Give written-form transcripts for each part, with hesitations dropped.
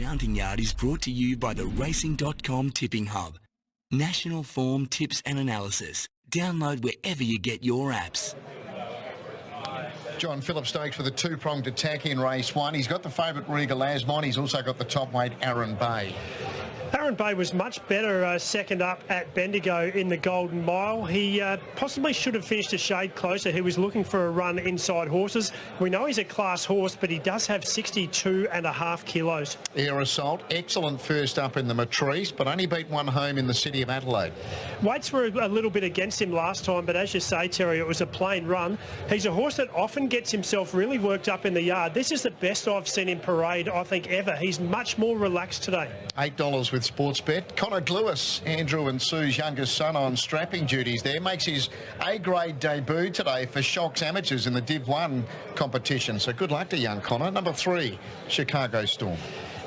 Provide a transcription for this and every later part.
Mounting Yard is brought to you by the Racing.com Tipping Hub. National form, tips and analysis. Download wherever you get your apps. John Phillips Stokes with a two-pronged attack in race one. He's got the favourite Regal Azmon. He's also got the top weight Arron Bay. Arron Bay was much better second up at Bendigo in the Golden Mile. He possibly should have finished a shade closer. He was looking for a run inside horses. We know he's a class horse, but he does have 62.5 kilos. Air Assault, excellent first up in the Matrice, but only beat one home in the city of Adelaide. Weights were a little bit against him last time, but as you say, Terry, it was a plain run. He's a horse that often gets himself really worked up in the yard. This is the best I've seen in parade, I think, ever. He's much more relaxed today. $8 with Sportsbet. Connor Glewis, Andrew and Sue's youngest son, on strapping duties there, makes his A-grade debut today for Shocks Amateurs in the Div 1 competition. So good luck to young Connor. Number 3, Chicago Storm.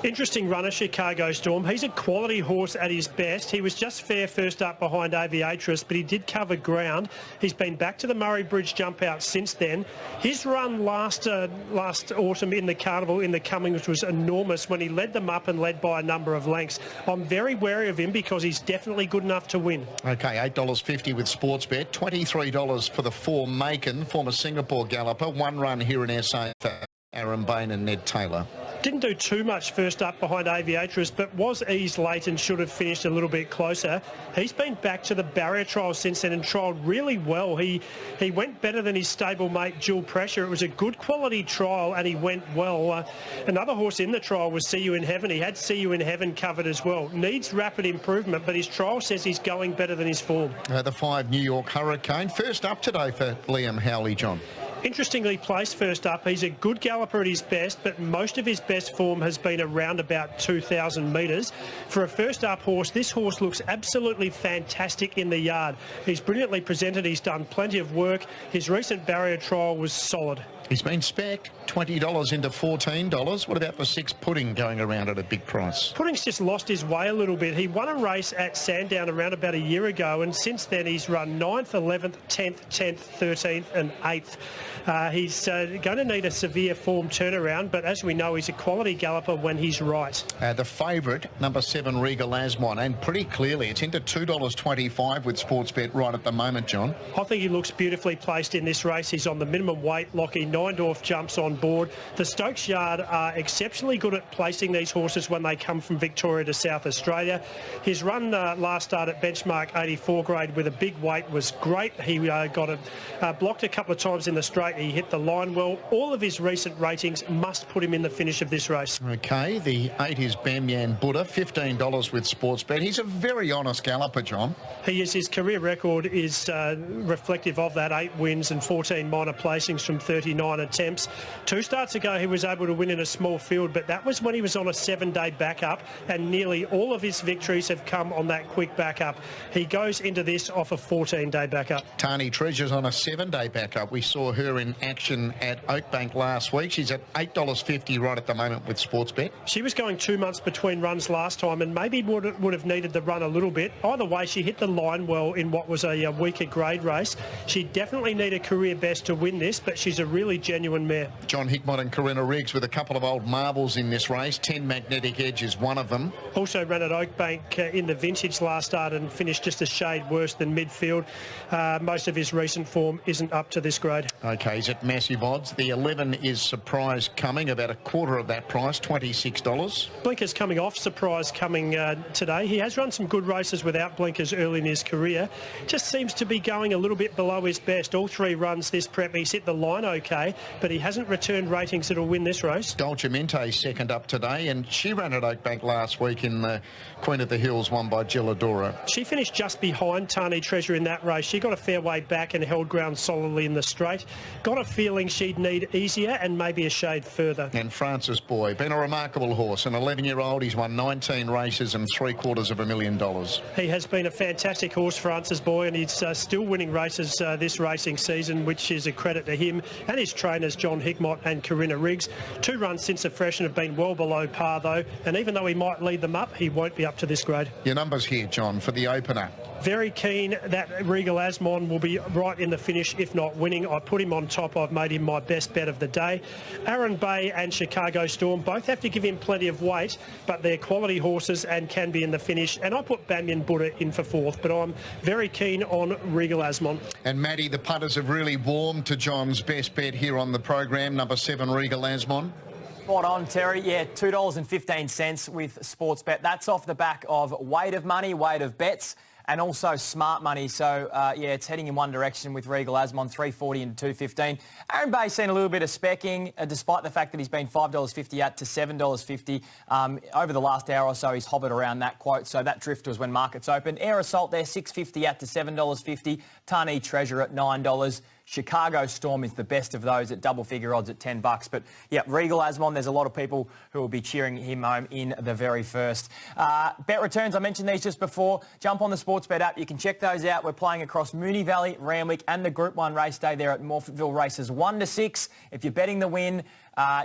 Interesting runner, Chicago Storm. He's a quality horse at his best. He was just fair first up behind Aviatrix, but he did cover ground. He's been back to the Murray Bridge jump out since then. His run last autumn in the Carnival in the Cummings was enormous when he led them up and led by a number of lengths. I'm very wary of him because he's definitely good enough to win. Okay, $8.50 with Sportsbet, $23 for the 4 Macon, former Singapore galloper. One run here in SA for Arron Bain and Ned Taylor. Didn't do too much first up behind Aviatrix, but was eased late and should have finished a little bit closer. He's been back to the barrier trial since then and trialled really well. He went better than his stablemate Dual Pressure. It was a good quality trial and he went well. Another horse in the trial was See You in Heaven. He had See You in Heaven covered as well. Needs rapid improvement, but his trial says he's going better than his form. The 5 New York Hurricane. First up today for Liam Howley, John. Interestingly placed first up. He's a good galloper at his best, but most of his best form has been around about 2,000 metres. For a first up horse, this horse looks absolutely fantastic in the yard. He's brilliantly presented. He's done plenty of work. His recent barrier trial was solid. He's been spec $20 into $14. What about the 6 Pudding going around at a big price? Pudding's just lost his way a little bit. He won a race at Sandown around about a year ago, and since then he's run 9th, 11th, 10th, 10th, 13th and 8th. He's going to need a severe form turnaround, but as we know, he's a quality galloper when he's right. The favourite, number 7, Regal Azmon, and pretty clearly it's into $2.25 with Sportsbet right at the moment, John. I think he looks beautifully placed in this race. He's on the minimum weight. Lockie Neindorf jumps on board. The Stokes Yard are exceptionally good at placing these horses when they come from Victoria to South Australia. His run last start at benchmark 84 grade with a big weight was great. He got blocked a couple of times in the straight. He hit the line well. All of his recent ratings must put him in the finish of this race. Okay, the 8 is Bamyan Buddha, $15 with Sportsbet. He's a very honest galloper, John. He is. His career record is reflective of that. 8 wins and 14 minor placings from 39 attempts. 2 starts ago, he was able to win in a small field, but that was when he was on a 7-day backup, and nearly all of his victories have come on that quick backup. He goes into this off a 14-day backup. Tani Treasure's on a 7-day backup. We saw her in action at Oakbank last week. She's at $8.50 right at the moment with Sportsbet. She was going 2 months between runs last time and maybe would have needed the run a little bit. Either way, she hit the line well in what was a weaker grade race. She definitely need a career best to win this, but she's a really genuine mare. John Hickmott and Corinna Riggs with a couple of old marbles in this race. 10 Magnetic Edge is one of them. Also ran at Oakbank in the Vintage last start and finished just a shade worse than midfield. Most of his recent form isn't up to this grade. Okay, he's at massive odds. The 11 is Surprise Coming, about a quarter of that price, $26. Blinkers coming off Surprise Coming today. He has run some good races without blinkers early in his career. Just seems to be going a little bit below his best. All 3 runs this prep, he's hit the line okay, but he hasn't returned ratings that'll win this race. Dolcemente second up today, and she ran at Oakbank last week in the Queen of the Hills, won by Gilladora. She finished just behind Tani Treasure in that race. She got a fair way back and held ground solidly in the straight. Got a feeling she'd need easier and maybe a shade further. And Francis Boy, been a remarkable horse, an 11-year-old. He's won 19 races and $750,000. He has been a fantastic horse, Francis Boy, and he's still winning races this racing season, which is a credit to him and his trainers, John Hickmott and Corinna Riggs. 2 runs since the freshen have been well below par, though, and even though he might lead them up, he won't be up to this grade. Your numbers here, John, for the opener. Very keen that Regal Azmon will be right in the finish, if not winning. I put him on top. I've made him my best bet of the day. Aaron Bay and Chicago Storm both have to give him plenty of weight, but they're quality horses and can be in the finish. And I put Banyan Buddha in for fourth, but I'm very keen on Regal Azmon. And Matty, the punters have really warmed to John's best bet here on the program, number 7, Regal Azmon. Spot on, Terry. Yeah, $2.15 with Sportsbet. That's off the back of weight of money, weight of bets, and also smart money. So, yeah, it's heading in one direction with Regal Azmon, $3.40 and $2.15. Aaron Bay's seen a little bit of specking, despite the fact that he's been $5.50 out to $7.50. Over the last hour or so, he's hovered around that quote, so that drift was when markets opened. Air Assault there, $6.50 out to $7.50. Tani Treasure at $9. Chicago Storm is the best of those at double figure odds at $10. But yeah, Regal Azmon, there's a lot of people who will be cheering him home in the very first. Bet returns, I mentioned these just before. Jump on the Sportsbet app. You can check those out. We're playing across Moonee Valley, Randwick and the Group 1 race day there at Morphettville races 1 to 6. If you're betting the win,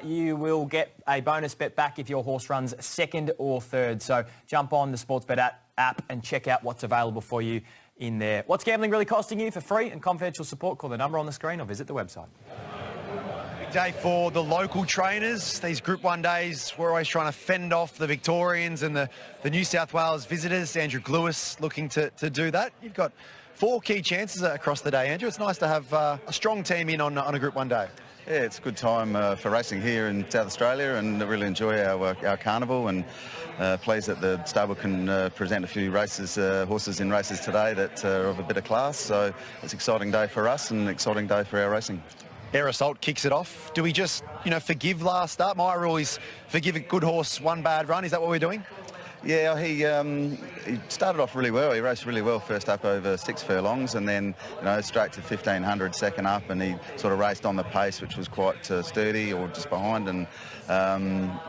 you will get a bonus bet back if your horse runs second or third. So jump on the Sportsbet app and check out what's available for you in there. What's gambling really costing you? For free and confidential support, call the number on the screen or visit the website. Big day for the local trainers. These Group 1 days, we're always trying to fend off the Victorians and the New South Wales visitors. Andrew Lewis looking to do that. You've got 4 key chances across the day, Andrew. It's nice to have a strong team in on a Group 1 day. Yeah, it's a good time for racing here in South Australia, and I really enjoy our carnival, and pleased that the stable can present a few races, horses in races today that are of a bit of class. So it's an exciting day for us and an exciting day for our racing. Air Assault kicks it off. Do we just, forgive last start? My rule is forgive a good horse one bad run. Is that what we're doing? Yeah, he started off really well. He raced really well first up over 6 furlongs, and then straight to 1500 second up, and he sort of raced on the pace, which was quite sturdy or just behind, and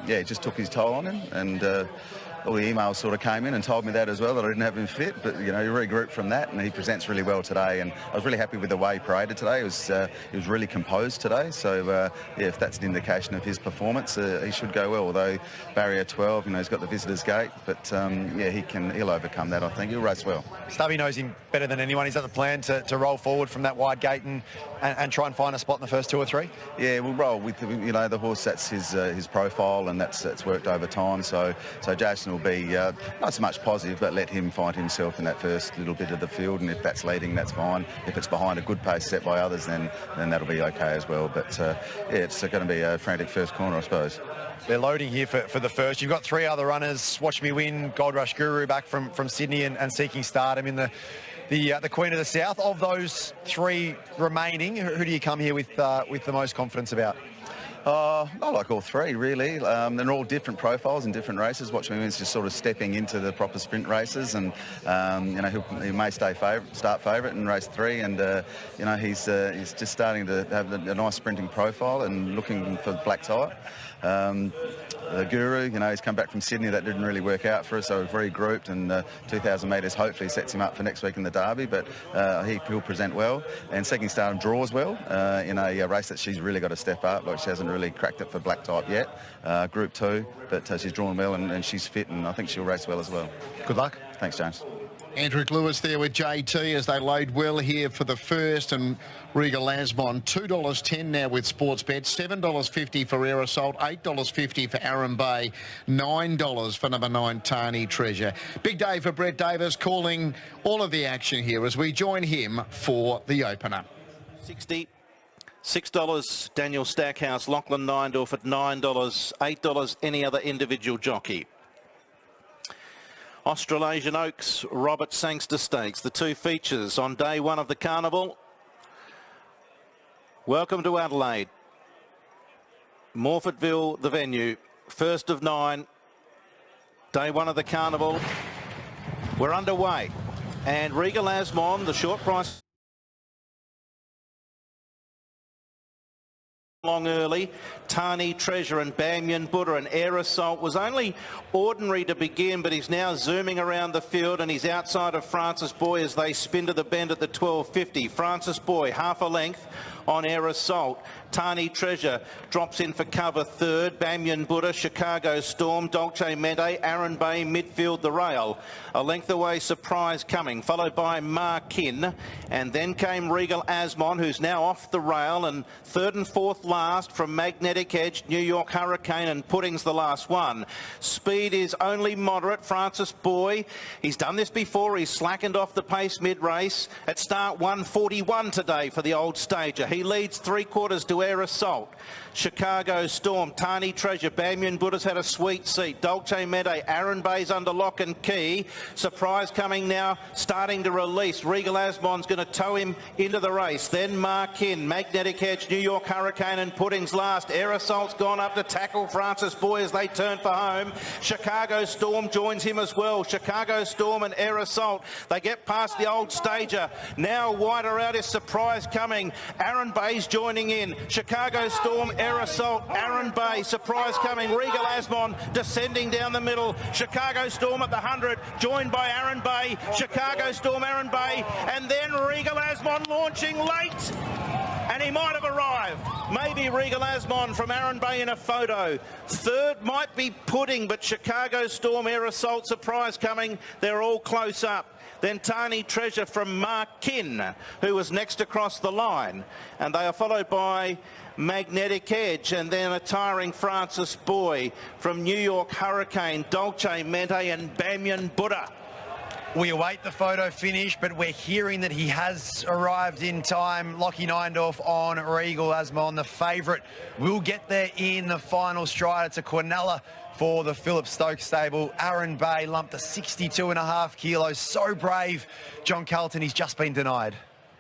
yeah, he just took his toll on him, and all the emails sort of came in and told me that as well, that I didn't have him fit, but he regrouped from that, and he presents really well today, and I was really happy with the way he paraded today. He was really composed today, so yeah, if that's an indication of his performance, he should go well, although barrier 12, he's got the visitor's gate, but yeah, he'll overcome that, I think. He'll race well. Stubby knows him better than anyone. He's got the plan to roll forward from that wide gate and try and find a spot in the first 2 or 3? Yeah, we'll roll with the horse. That's his profile, and that's worked over time, so Jason will be not so much positive, but let him find himself in that first little bit of the field, and if that's leading, that's fine. If it's behind a good pace set by others, then that'll be okay as well. But yeah, it's going to be a frantic first corner, I suppose. They're loading here for the first. You've got 3 other runners. Watch Me Win, Gold Rush Guru back from Sydney, and Seeking Stardom in the Queen of the South. Of those 3 remaining, who do you come here with the most confidence about? I like all 3, really. They're all different profiles in different races. Watch Me Win's just sort of stepping into the proper sprint races, and he may start favourite in race 3, and he's just starting to have a nice sprinting profile and looking for black tie. The Guru, he's come back from Sydney. That didn't really work out for us, so we've regrouped, and 2,000 metres hopefully sets him up for next week in the Derby, but he'll present well. And Seeking Stardom draws well in a race that she's really got to step up. Like, she hasn't really cracked it for black type yet, Group 2, but she's drawn well, and she's fit, and I think she'll race well as well. Good luck. Thanks, James. Andrew Lewis there with JT as they load well here for the first, and Regal Azmon $2.10 now with Sportsbet, $7.50 for Air Assault, $8.50 for Aaron Bay, $9 for number 9 Tani Treasure. Big day for Brett Davis, calling all of the action here as we join him for the opener. $6 Daniel Stackhouse, Lachlan Neindorf at $9, $8 any other individual jockey. Australasian Oaks, Robert Sangster Stakes, the 2 features on day 1 of the carnival. Welcome to Adelaide. Morphettville, the venue. First of 9, day 1 of the carnival. We're underway. And Regal Azmon, the short price. Long early, Tani Treasure and Banyan Buddha, and Air Assault was only ordinary to begin, but he's now zooming around the field, and he's outside of Francis Boy as they spin to the bend at the 12.50. Francis Boy half a length on Air Assault. Tani Treasure drops in for cover third. Banyan Buddha, Chicago Storm, Dolce Mede, Aaron Bay, midfield the rail. A length away, Surprise Coming, followed by Markin. And then came Regal Azmon, who's now off the rail. And third and fourth last from Magnetic Edge, New York Hurricane, and Pudding's the last one. Speed is only moderate. Francis Boy, he's done this before. He's slackened off the pace mid-race. At start 1:41 today for the old stager. He leads 3/4 to Air Assault. Chicago Storm, Tani Treasure, Banyan Buddha's had a sweet seat. Dolce Mede, Aaron Bay's under lock and key. Surprise Coming now, starting to release. Regal Azmon's going to tow him into the race. Then Markin, Magnetic Edge, New York Hurricane, and Pudding's last. Air Assault's gone up to tackle Francis Boy as they turn for home. Chicago Storm joins him as well. Chicago Storm and Air Assault, they get past the old stager. Now wider out is Surprise Coming. Aaron Bay's joining in. Chicago Storm, Air Assault, Aaron Bay, Surprise Coming. Regal Azmon descending down the middle. Chicago Storm at the 100, joined by Aaron Bay. Chicago Storm, Aaron Bay, and then Regal Azmon launching late. And he might have arrived. Maybe Regal Azmon from Aaron Bay in a photo. Third might be Pudding, but Chicago Storm, Air Assault, Surprise Coming. They're all close up. Then Tani Treasure from Markin, who was next across the line. And they are followed by Magnetic Edge, and then a tiring Francis Boy from New York Hurricane, Dolce Mede, and Banyan Buddha. We await the photo finish, but we're hearing that he has arrived in time. Lockie Neindorf on Regal Azmon, the favourite, will get there in the final stride. It's a Quinella for the Philip Stokes stable. Aaron Bay lumped to 62.5 kilos. So brave, John Carlton. He's just been denied.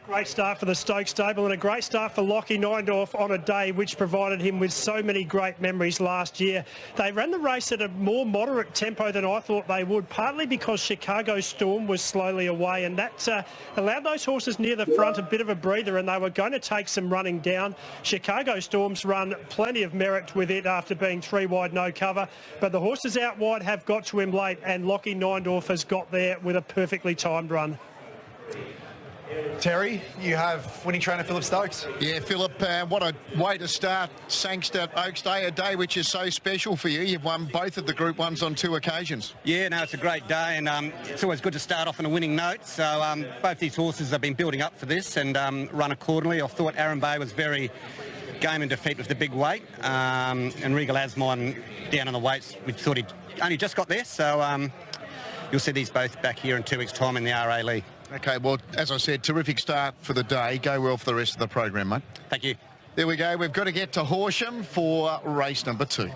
Great start for the Stokes stable and a great start for Lockie Neindorf on a day which provided him with so many great memories last year. They ran the race at a more moderate tempo than I thought they would, partly because Chicago Storm was slowly away, and that allowed those horses near the front a bit of a breather, and they were going to take some running down. Chicago Storm's run plenty of merit with it after being 3 wide, no cover, but the horses out wide have got to him late, and Lockie Neindorf has got there with a perfectly timed run. Terry, you have winning trainer Philip Stokes. Yeah, Philip, what a way to start Sangster Oaks Day, a day which is so special for you. You've won both of the Group 1s on 2 occasions. Yeah, no, it's a great day, and it's always good to start off on a winning note. So both these horses have been building up for this and run accordingly. I thought Aaron Bay was very game and defeat with the big weight, and Regal Azmon down on the weights. We thought he'd only just got there, so you'll see these both back here in 2 weeks' time in the RA League. Okay, well, as I said, terrific start for the day. Go well for the rest of the program, mate. Thank you. There we go. We've got to get to Horsham for race number 2.